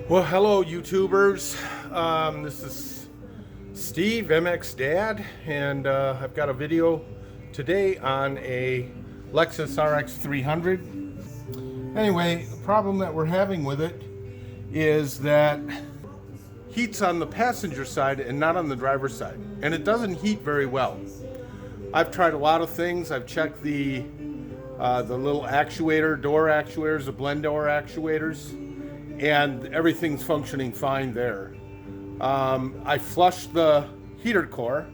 Well, hello, YouTubers. This is Steve, MX Dad, and I've got a video today on a Lexus RX300. Anyway, the problem that we're having with it is that heat's on the passenger side and not on the driver's side, and it doesn't heat very well. I've tried a lot of things. I've checked the little actuator, door actuators, the blend door actuators, and everything's functioning fine there. I flushed the heater core,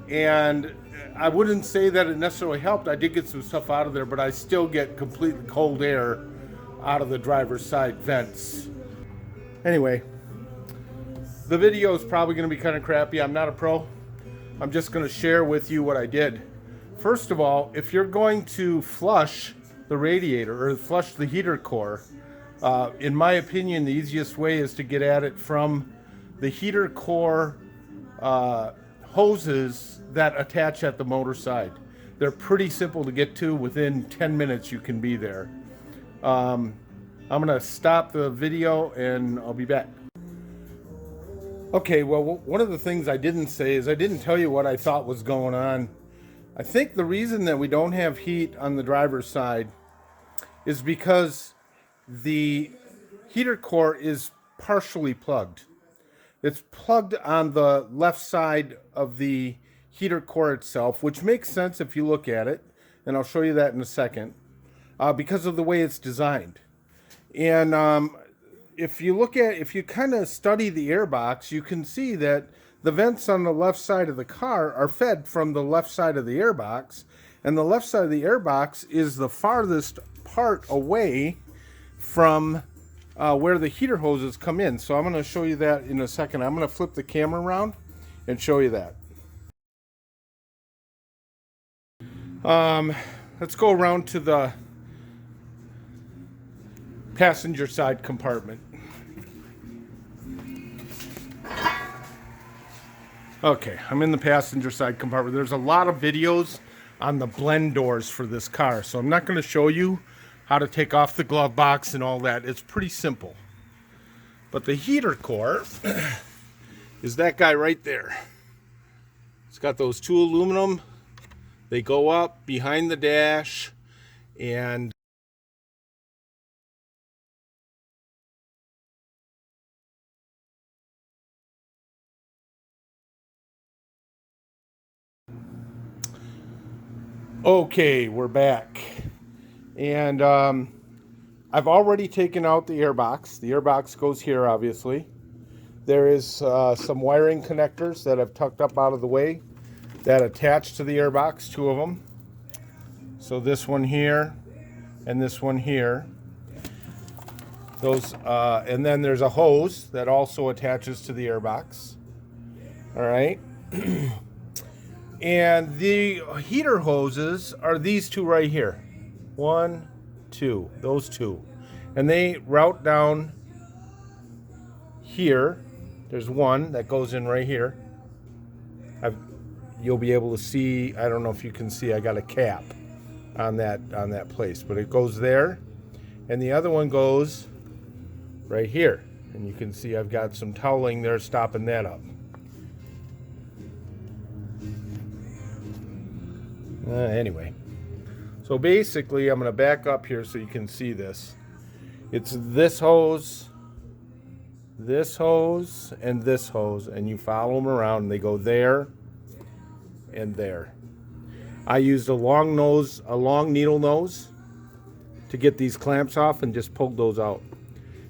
and I wouldn't say that it necessarily helped. I did get some stuff out of there, but I still get completely cold air out of the driver's side vents. Anyway, the video is probably going to be kind of crappy. I'm not a pro. I'm just going to share with you what I did. First of all, if you're going to flush the radiator or flush the heater core, in my opinion, the easiest way is to get at it from the heater core hoses that attach at the motor side. They're pretty simple to get to. Within 10 minutes you can be there. I'm going to stop the video and I'll be back. Okay, well, one of the things I didn't say is I didn't tell you what I thought was going on. I think the reason that we don't have heat on the driver's side is because the heater core is partially plugged. It's plugged on the left side of the heater core itself, which makes sense if you look at it, and I'll show you that in a second, because of the way it's designed. And if you kind of study the airbox, you can see that the vents on the left side of the car are fed from the left side of the airbox, and the left side of the airbox is the farthest part away from where the heater hoses come in. So I'm going to show you that in a second. I'm going to flip the camera around and show you that. Let's go around to the passenger side compartment. Okay, I'm in the passenger side compartment. There's a lot of videos on the blend doors for this car, so I'm not going to show you how to take off the glove box and all that. It's pretty simple. But the heater core is that guy right there. It's got those two aluminum. They go up behind the dash, and okay, we're back. And I've already taken out the airbox. The airbox goes here, obviously. There is some wiring connectors that I've tucked up out of the way that attach to the airbox, two of them. So this one here and this one here. Those, and then there's a hose that also attaches to the airbox. All right. And the heater hoses are these two right here. One, two, those two. And they route down here. There's one that goes in right here. You'll be able to see, I don't know if you can see, I got a cap on that place, but it goes there. And the other one goes right here. And you can see I've got some toweling there stopping that up. Anyway. So basically, I'm going to back up here so you can see this. It's this hose, and this hose, and you follow them around, and they go there and there. I used a long needle nose to get these clamps off and just pulled those out.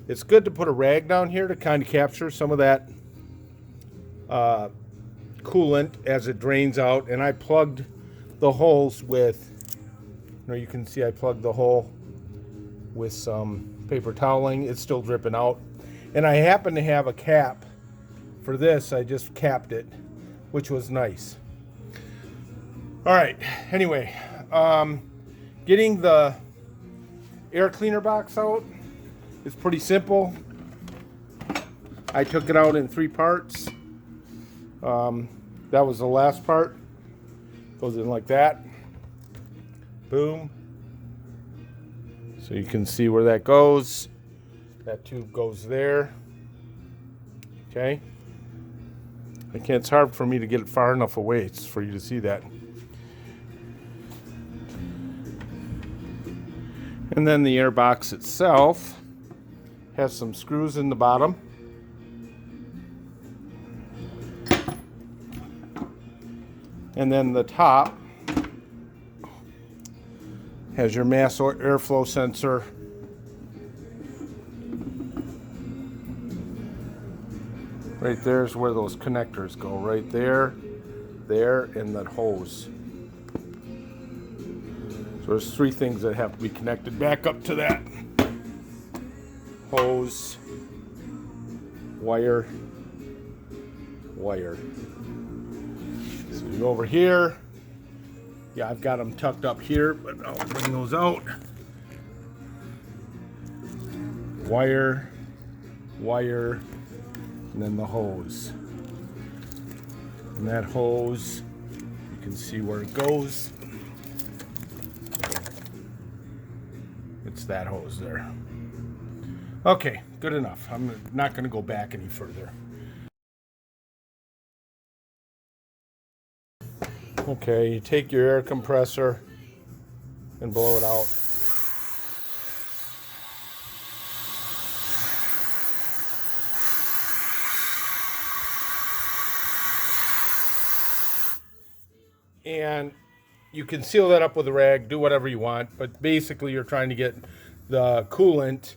It's good to put a rag down here to kind of capture some of that coolant as it drains out, and I plugged the holes with, you can see I plugged the hole with some paper toweling. It's still dripping out. And I happen to have a cap for this. I just capped it, which was nice. All right, anyway, getting the air cleaner box out is pretty simple. I took it out in 3 parts. That was the last part. Goes in like that. Boom. So you can see where that goes. That tube goes there. Okay. It's hard for me to get it far enough away for you to see that. And then the air box itself has some screws in the bottom. And then the top has your mass airflow sensor. Right there's where those connectors go. Right there, there, and that hose. So there's three things that have to be connected back up to that. Hose, wire, wire. So you go over here. Yeah, I've got them tucked up here, but I'll bring those out. Wire, wire, and then the hose. And that hose, you can see where it goes. It's that hose there. Okay, good enough. I'm not going to go back any further. Okay, you take your air compressor and blow it out. And you can seal that up with a rag, do whatever you want, but basically you're trying to get the coolant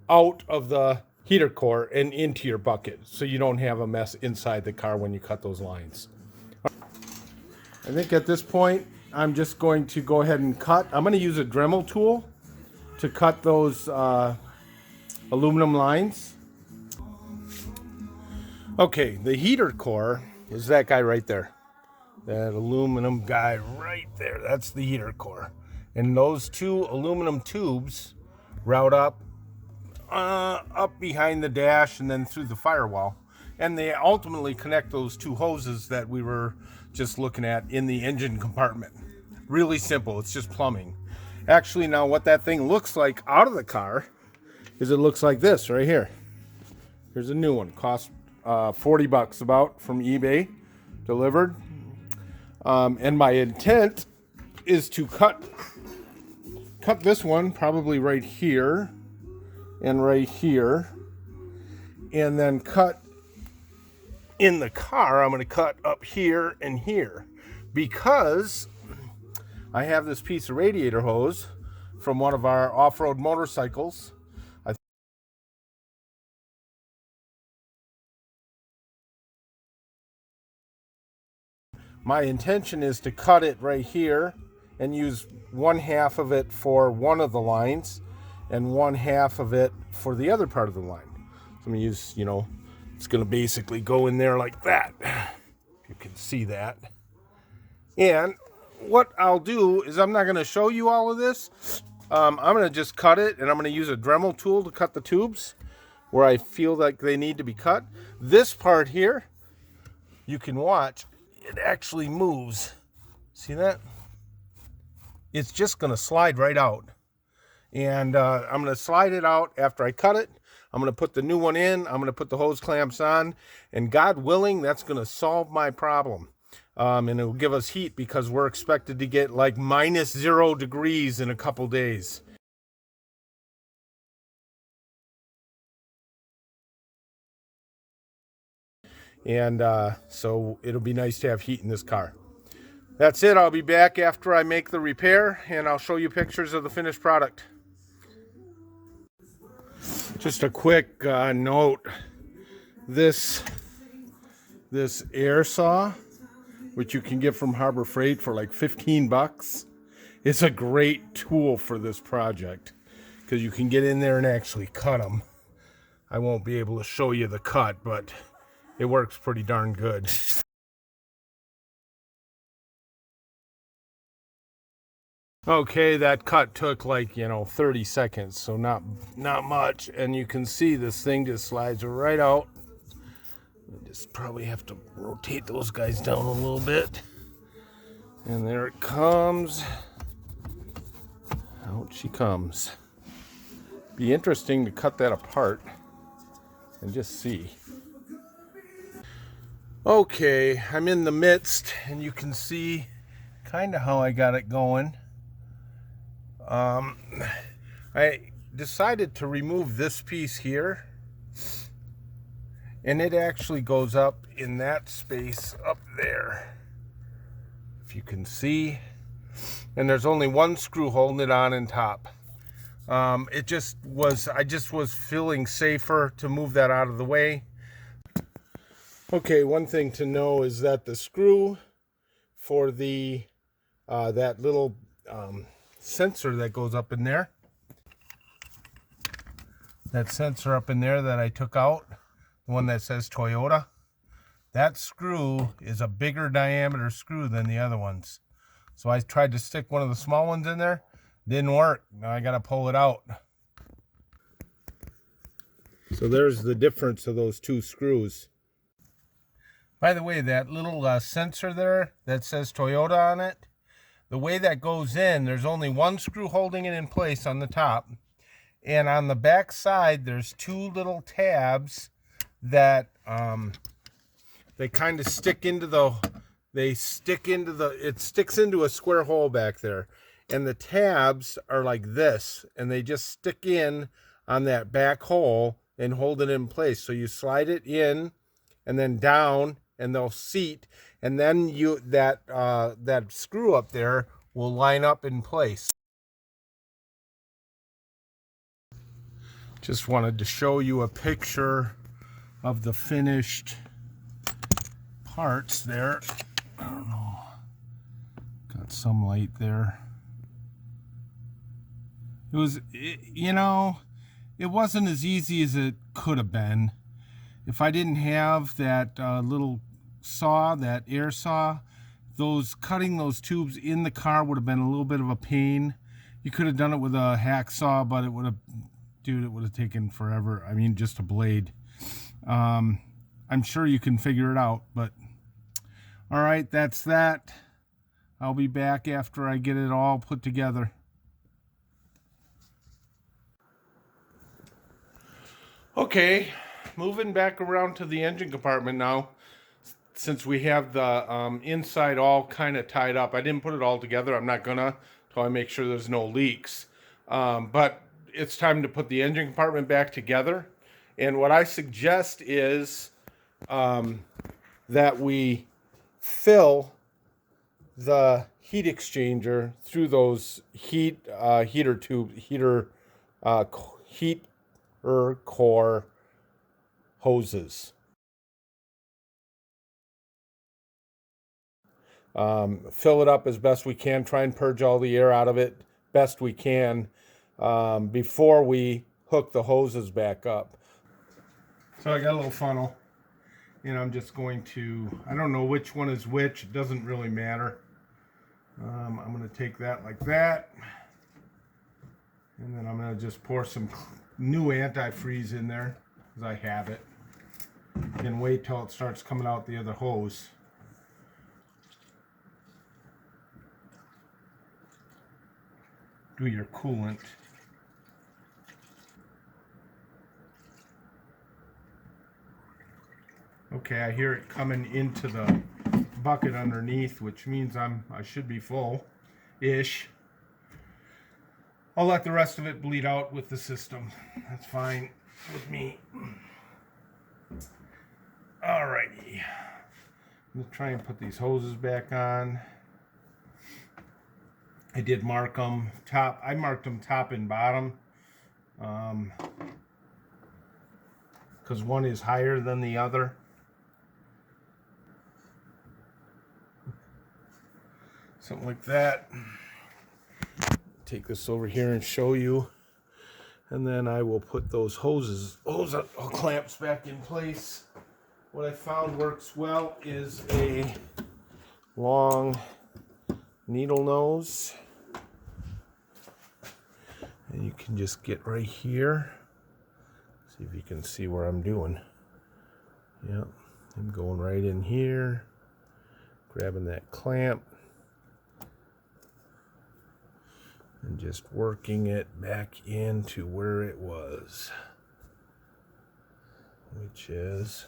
out of the heater core and into your bucket so you don't have a mess inside the car when you cut those lines. I think at this point I'm just going to go ahead and cut. I'm going to use a Dremel tool to cut those aluminum lines. Okay, the heater core is that guy right there. That aluminum guy right there. That's the heater core. And those two aluminum tubes route up behind the dash and then through the firewall. And they ultimately connect those two hoses that we were just looking at in the engine compartment. Really simple. It's just plumbing. Actually, now what that thing looks like out of the car is it looks like this right here. Here's a new one. Cost $40 about from eBay, delivered. And my intent is to cut this one probably right here and right here, and then cut in the car. I'm going to cut up here and here because I have this piece of radiator hose from one of our off-road motorcycles. My intention is to cut it right here and use one half of it for one of the lines and one half of it for the other part of the line. So I'm going to use, it's going to basically go in there like that. You can see that. And what I'll do is I'm not going to show you all of this. I'm going to just cut it, and I'm going to use a Dremel tool to cut the tubes where I feel like they need to be cut. This part here, you can watch. It actually moves. See that? It's just going to slide right out. And I'm going to slide it out after I cut it. I'm going to put the new one in. I'm going to put the hose clamps on. And God willing, that's going to solve my problem. And it will give us heat because we're expected to get like -0 degrees in a couple days. And so it'll be nice to have heat in this car. That's it. I'll be back after I make the repair, and I'll show you pictures of the finished product. Just a quick note. This air saw, which you can get from Harbor Freight for like $15, is a great tool for this project because you can get in there and actually cut them. I won't be able to show you the cut, but it works pretty darn good. Okay, that cut took like 30 seconds, so not much, and you can see this thing just slides right out. I just probably have to rotate those guys down a little bit, and there it comes. Out she comes. Be interesting to cut that apart and just see. Okay, I'm in the midst, and you can see kind of how I got it going. I decided to remove this piece here, and it actually goes up in that space up there, if you can see, and there's only one screw holding it on top. I just was feeling safer to move that out of the way. Okay, one thing to know is that the screw for the that little sensor that goes up in there, that sensor up in there that I took out, the one that says Toyota, that screw is a bigger diameter screw than the other ones. So I tried to stick one of the small ones in there, didn't work. Now I got to pull it out. So there's the difference of those two screws. By the way, that little sensor there that says Toyota on it, the way that goes in, there's only one screw holding it in place on the top. And on the back side, there's two little tabs that they kind of stick into the, it sticks into a square hole back there. And the tabs are like this, and they just stick in on that back hole and hold it in place. So you slide it in and then down, and they'll seat, and then that screw up there will line up in place. Just wanted to show you a picture of the finished parts there. I don't know, got some light there. It wasn't as easy as it could have been. If I didn't have that little saw, that air saw, cutting those tubes in the car would have been a little bit of a pain. You could have done it with a hacksaw, but it would have taken forever. I mean, just a blade. I'm sure you can figure it out, but all right, that's that. I'll be back after I get it all put together. Okay, moving back around to the engine compartment now, since we have the inside all kind of tied up. I didn't put it all together. I'm not gonna until I make sure there's no leaks. But it's time to put the engine compartment back together. And what I suggest is that we fill the heat exchanger through those heater core hoses. Fill it up as best we can. Try and purge all the air out of it best we can before we hook the hoses back up. So I got a little funnel, and I'm just going to, I don't know which one is which, it doesn't really matter. I'm going to take that like that, and then I'm going to just pour some new antifreeze in there, because I have it, and wait till it starts coming out the other hose. Do your coolant. Okay, I hear it coming into the bucket underneath, which means I should be full-ish. I'll let the rest of it bleed out with the system. That's fine with me. Alrighty. I'm gonna try and put these hoses back on. I did mark them top. I marked them top and bottom because one is higher than the other. Something like that. Take this over here and show you, and then I will put those hose clamps back in place. What I found works well is a long needle nose, and you can just get right here. See if you can see where I'm doing. Yep, I'm going right in here, grabbing that clamp, and just working it back into where it was, which is,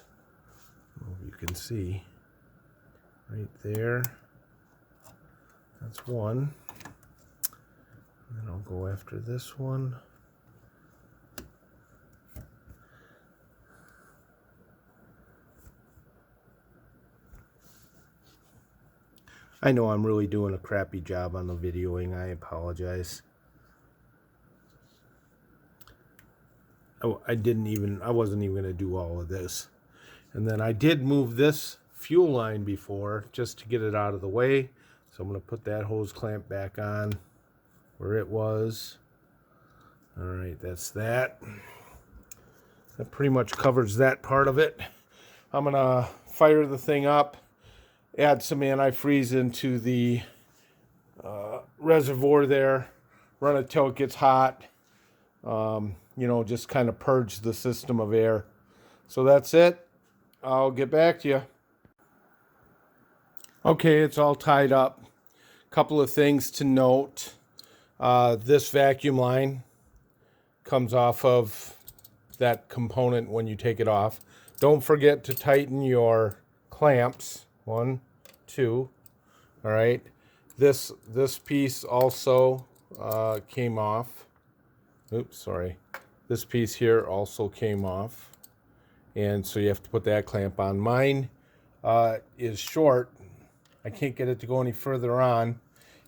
well, you can see right there. That's one. And then I'll go after this one. I know I'm really doing a crappy job on the videoing. I apologize. I wasn't even going to do all of this. And then I did move this fuel line before just to get it out of the way. So I'm going to put that hose clamp back on where it was. All right, that's that. That pretty much covers that part of it. I'm going to fire the thing up, add some antifreeze into the reservoir there, run it till it gets hot. You know, just kind of purge the system of air. So that's it. I'll get back to you. Okay, it's all tied up. Couple of things to note. This vacuum line comes off of that component when you take it off. Don't forget to tighten your clamps. 1, 2. All right. This piece also came off. Oops, sorry. This piece here also came off. And so you have to put that clamp on. Mine is short. I can't get it to go any further on.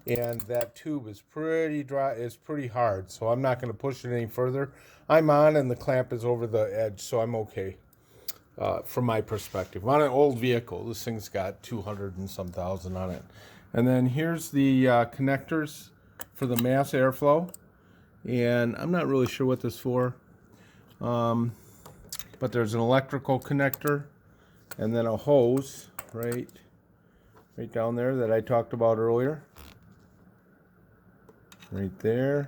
And that tube is pretty dry. It's pretty hard. So I'm not going to push it any further. I'm on and the clamp is over the edge. So I'm okay from my perspective. On an old vehicle, this thing's got 200 and some thousand on it. And then here's the connectors for the mass airflow. And I'm not really sure what this is for. But there's an electrical connector and then a hose right down there that I talked about earlier. Right there.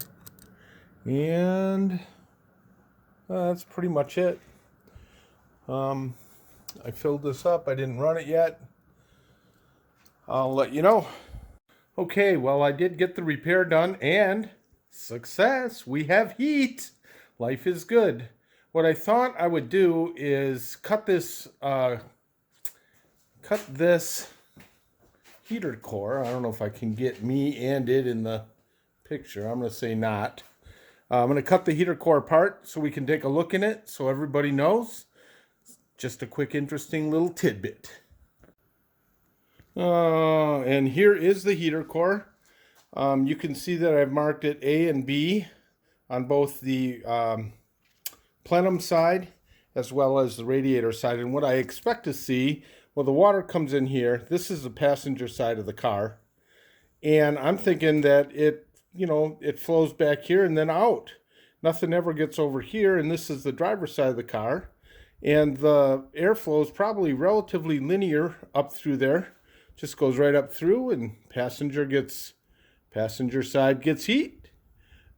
And that's pretty much it. I filled this up. I didn't run it yet. I'll let you know. Okay, well, I did get the repair done and success. We have heat. Life is good. What I thought I would do is cut this heater core. I don't know if I can get me and it in the picture. I'm going to say not. I'm going to cut the heater core apart so we can take a look in it so everybody knows. Just a quick, interesting little tidbit. And here is the heater core. You can see that I've marked it A and B on both the plenum side as well as the radiator side. And what I expect to see, well, the water comes in here. This is the passenger side of the car. And I'm thinking that it flows back here and then out. Nothing ever gets over here. And this is the driver's side of the car. And the airflow is probably relatively linear up through there. Just goes right up through and passenger side gets heat.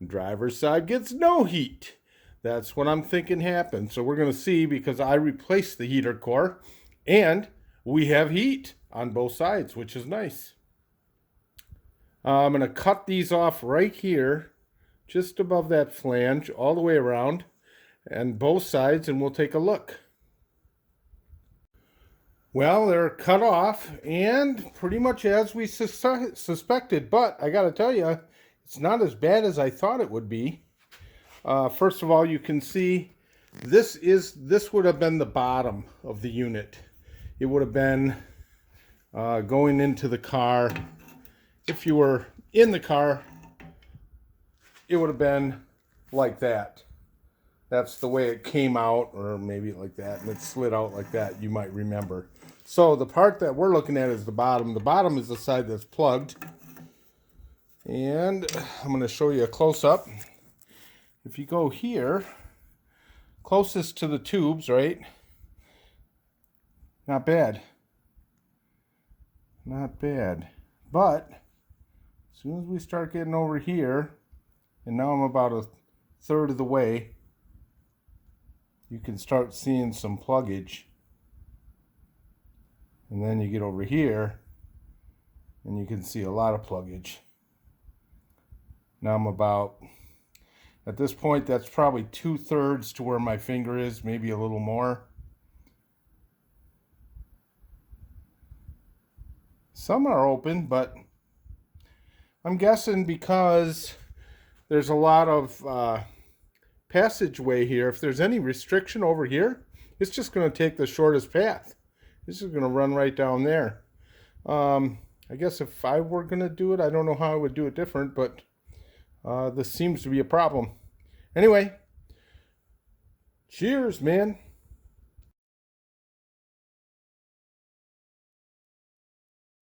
Driver's side gets no heat. That's what I'm thinking happened. So we're going to see, because I replaced the heater core and we have heat on both sides, which is nice. I'm going to cut these off right here, just above that flange, all the way around, and both sides, and we'll take a look. Well, they're cut off, and pretty much as we suspected, but I got to tell you, it's not as bad as I thought it would be. First of all, you can see this would have been the bottom of the unit. It would have been going into the car. If you were in the car, it would have been like that. That's the way it came out, or maybe like that, and it slid out like that, you might remember. So the part that we're looking at is the bottom. The bottom is the side that's plugged. And I'm going to show you a close-up. If you go here, closest to the tubes, right? Not bad. Not bad. But as soon as we start getting over here, and now I'm about a third of the way, you can start seeing some pluggage. And then you get over here, and you can see a lot of pluggage. Now I'm about, at this point, that's probably 2/3 to where my finger is, maybe a little more. Some are open, but I'm guessing because there's a lot of passageway here, if there's any restriction over here, it's just going to take the shortest path. This is going to run right down there. I guess if I were going to do it, I don't know how I would do it different, but this seems to be a problem. Anyway, cheers, man.